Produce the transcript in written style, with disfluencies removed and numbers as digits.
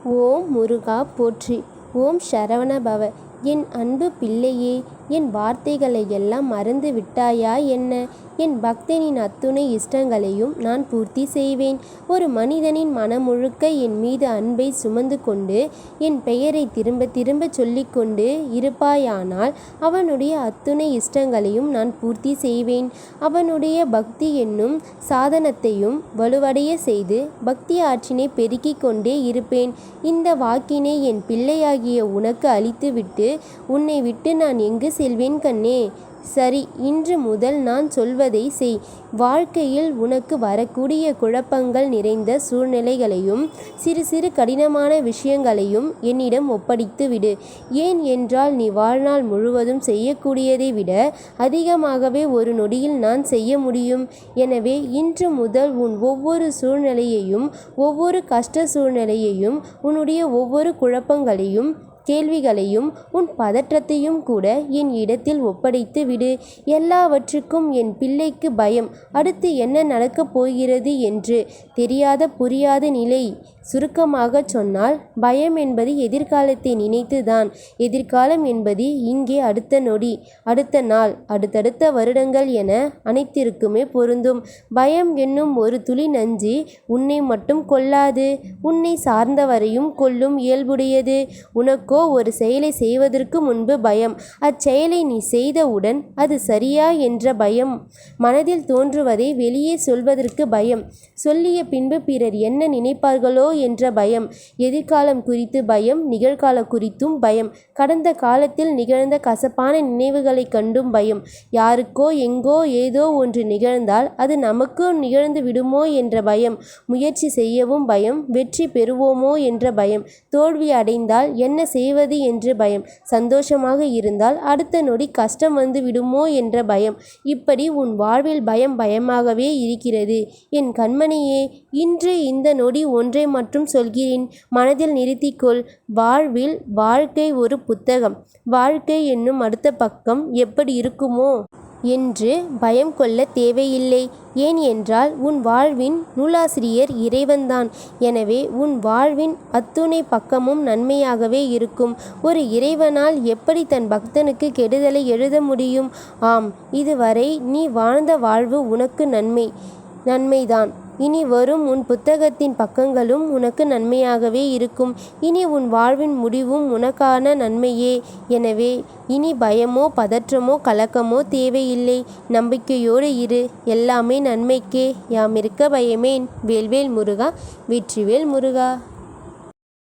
ஓம் முருகா போற்றி. ஓம் சரவண பவ. என் அன்பு பிள்ளையே, என் வார்த்தைகளை எல்லாம் மறந்து விட்டாயா என்ன? என் பக்தனின் அத்துணை இஷ்டங்களையும் நான் பூர்த்தி செய்வேன். ஒரு மனிதனின் மனம் முழுக்க என் மீது அன்பை சுமந்து கொண்டு என் பெயரை திரும்ப திரும்ப சொல்லிக்கொண்டு இருப்பாயானால் அவனுடைய அத்துணை இஷ்டங்களையும் நான் பூர்த்தி செய்வேன். அவனுடைய பக்தி என்னும் சாதனத்தையும் வலுவடைய செய்து பக்தி ஆற்றினை பெருக்கிக் கொண்டே இருப்பேன். இந்த வாக்கினை என் பிள்ளையாகிய உனக்கு அளித்துவிட்டு உன்னை விட்டு நான் எங்கு செல்வேன் கண்ணே? சரி, இன்று முதல் நான் சொல்வதை செய். வாழ்க்கையில் உனக்கு வரக்கூடிய குழப்பங்கள் நிறைந்த சூழ்நிலைகளையும் சிறு சிறு கடினமான விஷயங்களையும் என்னிடம் ஒப்படைத்து விடு. ஏன் என்றால் நீ வாழ்நாள் முழுவதும் செய்யக்கூடியதை விட அதிகமாகவே ஒரு நொடியில் நான் செய்ய முடியும். எனவே இன்று முதல் உன் ஒவ்வொரு சூழ்நிலையையும், ஒவ்வொரு கஷ்ட சூழ்நிலையையும், உன்னுடைய ஒவ்வொரு குழப்பங்களையும், கேள்விகளையும், உன் பதற்றத்தையும் கூட என் இடத்தில் ஒப்படைத்து விடு. எல்லாவற்றுக்கும் என் பிள்ளைக்கு பயம். அடுத்து என்ன நடக்கப் போகிறது என்று தெரியாத புரியாத நிலை. சுருக்கமாக சொன்னால் பயம் என்பது எதிர்காலத்தை நினைத்துதான். எதிர்காலம் என்பது இங்கே அடுத்த நொடி, அடுத்த நாள், அடுத்தடுத்த வருடங்கள் என அனைத்திற்குமே பொருந்தும். பயம் என்னும் ஒரு துளி நஞ்சு உன்னை மட்டும் கொல்லாது, உன்னை சார்ந்தவரையும் கொல்லும் இயல்புடையது. உனக்கோ ஒரு செயலை செய்வதற்கு முன்பு பயம். அச்செயலை நீ செய்தவுடன் அது சரியா என்ற பயம். மனதில் தோன்றுவதை வெளியே சொல்வதற்கு பயம். சொல்லிய பின்பு பிறர் என்ன நினைப்பார்களோ என்ற பயம். எதிர்காலம் குறித்து பயம், நிகழ்காலம் குறித்தும் பயம். கடந்த காலத்தில் நிகழ்ந்த கசப்பான நினைவுகளை கண்டும் பயம். யாருக்கோ எங்கோ ஏதோ ஒன்று நிகழ்ந்தால் அது நமக்கும் நிகழ்ந்து விடுமோ என்ற பயம். முயற்சி செய்யவும் பயம். வெற்றி பெறுவோமோ என்ற பயம். தோல்வி அடைந்தால் என்ன செய்வது என்று பயம். சந்தோஷமாக இருந்தால் அடுத்த நொடி கஷ்டம் வந்து விடுமோ என்ற பயம். இப்படி உன் வாழ்வில் பயம் பயமாகவே இருக்கிறது. என் கண்மணியே, இன்று இந்த நொடி ஒன்றை மட்டும் சொல்கிறேன், மனதில் நிறுத்திக்கொள். வாழ்வில் வாழ்க்கை ஒரு புத்தகம். வாழ்க்கை என்னும் அடுத்த பக்கம் எப்படி இருக்குமோ என்று பயம் கொள்ள தேவையில்லை. ஏன் என்றால் உன் வாழ்வின் நூலாசிரியர் இறைவன்தான். எனவே உன் வாழ்வின் அத்துணை பக்கமும் நன்மையாகவே இருக்கும். ஒரு இறைவனால் எப்படி தன் பக்தனுக்கு கெடுதலை எழுத முடியும்? ஆம், இதுவரை நீ வாழ்ந்த வாழ்வு உனக்கு நன்மைதான். இனி வரும் உன் புத்தகத்தின் பக்கங்களும் உனக்கு நன்மையாகவே இருக்கும். இனி உன் வாழ்வின் முடிவும் உனக்கான நன்மையே. எனவே இனி பயமோ பதற்றமோ கலக்கமோ தேவையில்லை. நம்பிக்கையோடு இரு. எல்லாமே நன்மைக்கே. யாமிருக்க பயமேன். வேல்வேல் முருகா. வெற்றிவேல் முருகா.